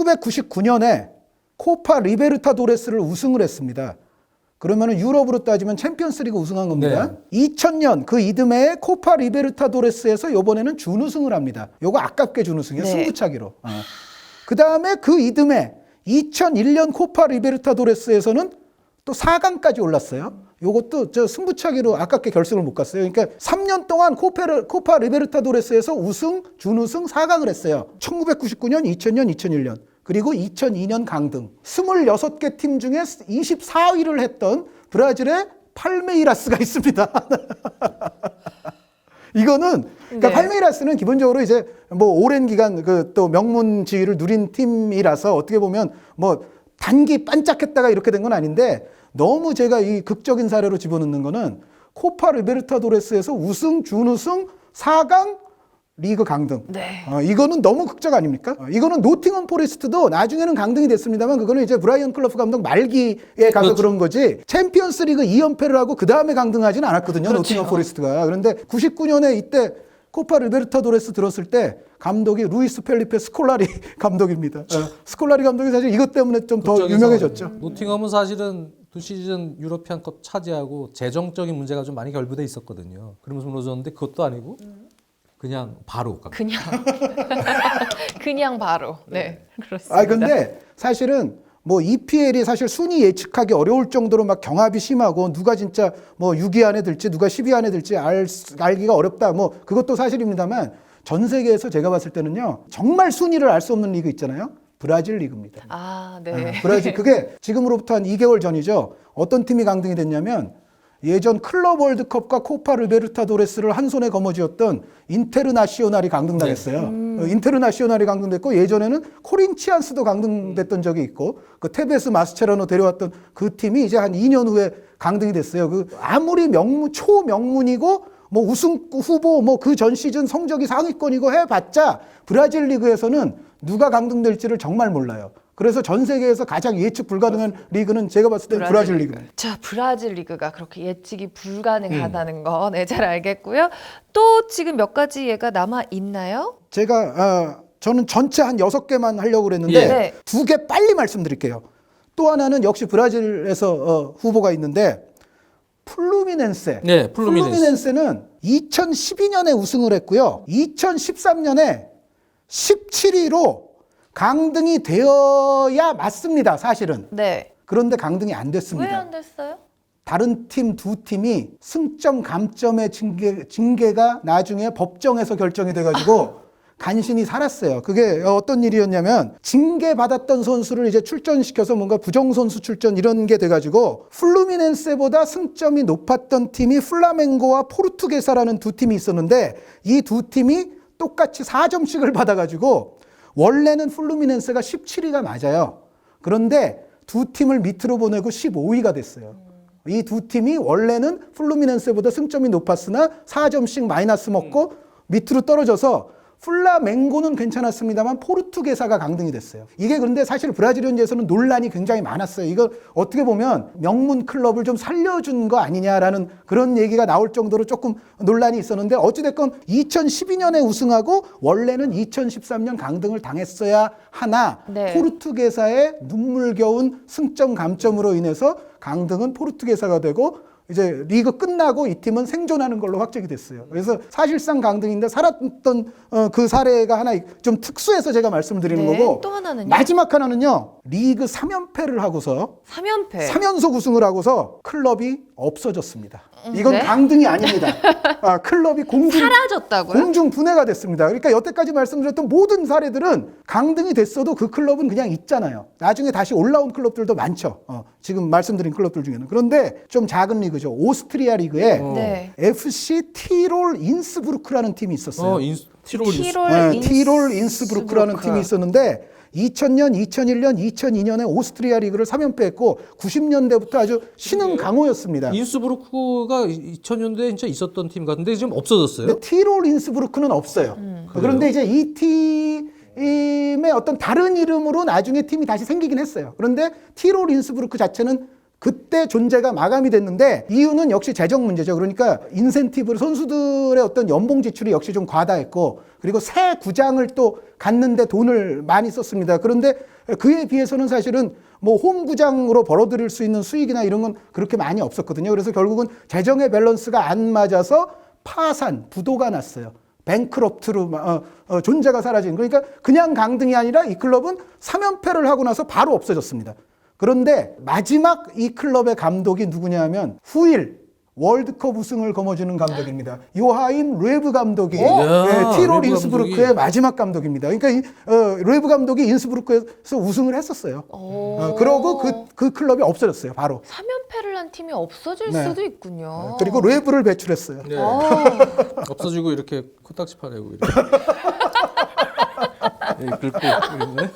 1999년에 코파 리베르타도레스를 우승을 했습니다. 그러면은 유럽으로 따지면 챔피언스리그 우승한 겁니다. 네. 2000년 그 이듬해에 코파 리베르타도레스에서 이번에는 준우승을 합니다. 요거 아깝게 준우승이에요. 네. 승부차기로. 그 다음에 그 이듬해 2001년 코파 리베르타도레스에서는 또 4강까지 올랐어요. 요것도 저 승부차기로 아깝게 결승을 못 갔어요. 그러니까 3년 동안 코파 리베르타도레스에서 우승, 준우승, 4강을 했어요. 1999년, 2000년, 2001년. 그리고 2002년 강등. 26개 팀 중에 24위를 했던 브라질의 팔메이라스가 있습니다. 이거는, 그러니까 네. 팔메이라스는 기본적으로 이제 뭐 오랜 기간 그 또 명문 지위를 누린 팀이라서 어떻게 보면 뭐 단기 반짝했다가 이렇게 된 건 아닌데 너무 제가 이 극적인 사례로 집어넣는 거는 코파 리베르타도레스에서 우승, 준우승, 4강, 리그 강등. 네. 이거는 너무 극적 아닙니까? 이거는 노팅엄 포레스트도 나중에는 강등이 됐습니다만 그거는 이제 브라이언 클로프 감독 말기에 가서 그렇죠. 그런 거지. 챔피언스 리그 2연패를 하고 그 다음에 강등하지는 않았거든요. 그렇죠. 노팅엄 포레스트가. 그런데 99년에 이때 코파 리베르타도레스 들었을 때 감독이 루이스 펠리페 스콜라리 감독입니다. 스콜라리 감독이 사실 이것 때문에 좀 더 유명해졌죠. 노팅엄은 사실은 두 시즌 유러피안컵 차지하고 재정적인 문제가 좀 많이 결부돼 있었거든요. 그러면서 무너졌는데 그것도 아니고 그냥 바로 그냥 바로. 네, 그렇습니다. 근데 사실은 뭐 EPL이 사실 순위 예측하기 어려울 정도로 막 경합이 심하고 누가 진짜 뭐 6위 안에 들지 누가 10위 안에 들지 알기가 어렵다. 뭐 그것도 사실입니다만 전 세계에서 제가 봤을 때는요. 정말 순위를 알 수 없는 리그 있잖아요. 브라질 리그입니다. 네. 브라질 그게 지금으로부터 한 2개월 전이죠. 어떤 팀이 강등이 됐냐면 예전 클럽 월드컵과 코파 리베르타도레스를 한 손에 거머쥐었던 인테르나시오날이 강등당했어요. 인테르나시오날이 강등됐고 예전에는 코린치안스도 강등됐던 적이 있고 그 테베스 마스체라노 데려왔던 그 팀이 이제 한 2년 후에 강등이 됐어요. 그 아무리 초명문이고 뭐 우승 후보 뭐 그 전 시즌 성적이 상위권이고 해봤자 브라질 리그에서는 누가 강등될지를 정말 몰라요. 그래서 전 세계에서 가장 예측 불가능한 리그는 제가 봤을 때 브라질 리그입니다. 자, 브라질 리그가 그렇게 예측이 불가능하다는 거 네, 잘 알겠고요. 또 지금 몇 가지 예가 남아 있나요? 제가 저는 전체 한 6개만 하려고 그랬는데 네. 2개 빨리 말씀드릴게요. 또 하나는 역시 브라질에서 후보가 있는데 플루미넨세. 네, 플루미넨세는 2012년에 우승을 했고요. 2013년에 17위로 강등이 되어야 맞습니다. 사실은. 네. 그런데 강등이 안 됐습니다. 왜 안 됐어요? 다른 팀 두 팀이 승점 감점의 징계가 나중에 법정에서 결정이 돼가지고 간신히 살았어요. 그게 어떤 일이었냐면 징계받았던 선수를 이제 출전시켜서 뭔가 부정선수 출전 이런 게 돼가지고 플루미넨세보다 승점이 높았던 팀이 플라멩고와 포르투게사라는 두 팀이 있었는데 이 두 팀이 똑같이 4점씩을 받아가지고 원래는 플루미넨세가 17위가 맞아요. 그런데 두 팀을 밑으로 보내고 15위가 됐어요. 이 두 팀이 원래는 플루미넨세보다 승점이 높았으나 4점씩 마이너스 먹고 밑으로 떨어져서 플라멩고는 괜찮았습니다만 포르투게사가 강등이 됐어요. 이게 그런데 사실 브라질 현지에서는 논란이 굉장히 많았어요. 이거 어떻게 보면 명문 클럽을 좀 살려준 거 아니냐라는 그런 얘기가 나올 정도로 조금 논란이 있었는데 어찌됐건 2012년에 우승하고 원래는 2013년 강등을 당했어야 하나 네. 포르투게사의 눈물겨운 승점 감점으로 인해서 강등은 포르투게사가 되고 이제 리그 끝나고 이 팀은 생존하는 걸로 확정이 됐어요. 그래서 사실상 강등인데 살았던 그 사례가 하나 좀 특수해서 제가 말씀을 드리는 네, 거고 또 하나는요? 마지막 하나는요. 리그 3연패를 하고서 3연패. 3연속 우승을 하고서 클럽이 없어졌습니다. 이건 네? 강등이 아닙니다. 클럽이 사라졌다고요? 공중 분해가 됐습니다. 그러니까 여태까지 말씀드렸던 모든 사례들은 강등이 됐어도 그 클럽은 그냥 있잖아요. 나중에 다시 올라온 클럽들도 많죠. 지금 말씀드린 클럽들 중에는. 그런데 좀 작은 리그죠. 오스트리아 리그에 네. FC 티롤 인스부르크라는 팀이 있었어요. 티롤 인스부르크라는 팀이 있었는데 2000년, 2001년, 2002년에 오스트리아 리그를 3연패했고 90년대부터 아주 신흥 강호였습니다. 인스부르크가 2000년대에 진짜 있었던 팀 같은데 지금 없어졌어요? 근데 티롤 인스부르크는 없어요. 그런데 이제 이 팀의 어떤 다른 이름으로 나중에 팀이 다시 생기긴 했어요. 그런데 티롤 인스부르크 자체는 그때 존재가 마감이 됐는데 이유는 역시 재정 문제죠. 그러니까 인센티브를 선수들의 어떤 연봉 지출이 역시 좀 과다했고 그리고 새 구장을 또 갔는데 돈을 많이 썼습니다. 그런데 그에 비해서는 사실은 뭐 홈구장으로 벌어들일 수 있는 수익이나 이런 건 그렇게 많이 없었거든요. 그래서 결국은 재정의 밸런스가 안 맞아서 파산, 부도가 났어요. 뱅크럽트로 존재가 사라진. 그러니까 그냥 강등이 아니라 이 클럽은 3연패를 하고 나서 바로 없어졌습니다. 그런데 마지막 이 클럽의 감독이 누구냐면 후일 월드컵 우승을 거머쥐는 감독입니다. 요하임 르에브 감독이 티롤 르에브 인스부르크의 감독이. 마지막 감독입니다. 그러니까 르에브 감독이 인스부르크에서 우승을 했었어요. 그러고 그 클럽이 없어졌어요. 바로. 3연패를 한 팀이 없어질 네. 수도 있군요. 그리고 르에브를 배출했어요. 네. 없어지고 이렇게 코딱지 파내고 이렇게. 긁고 이러네.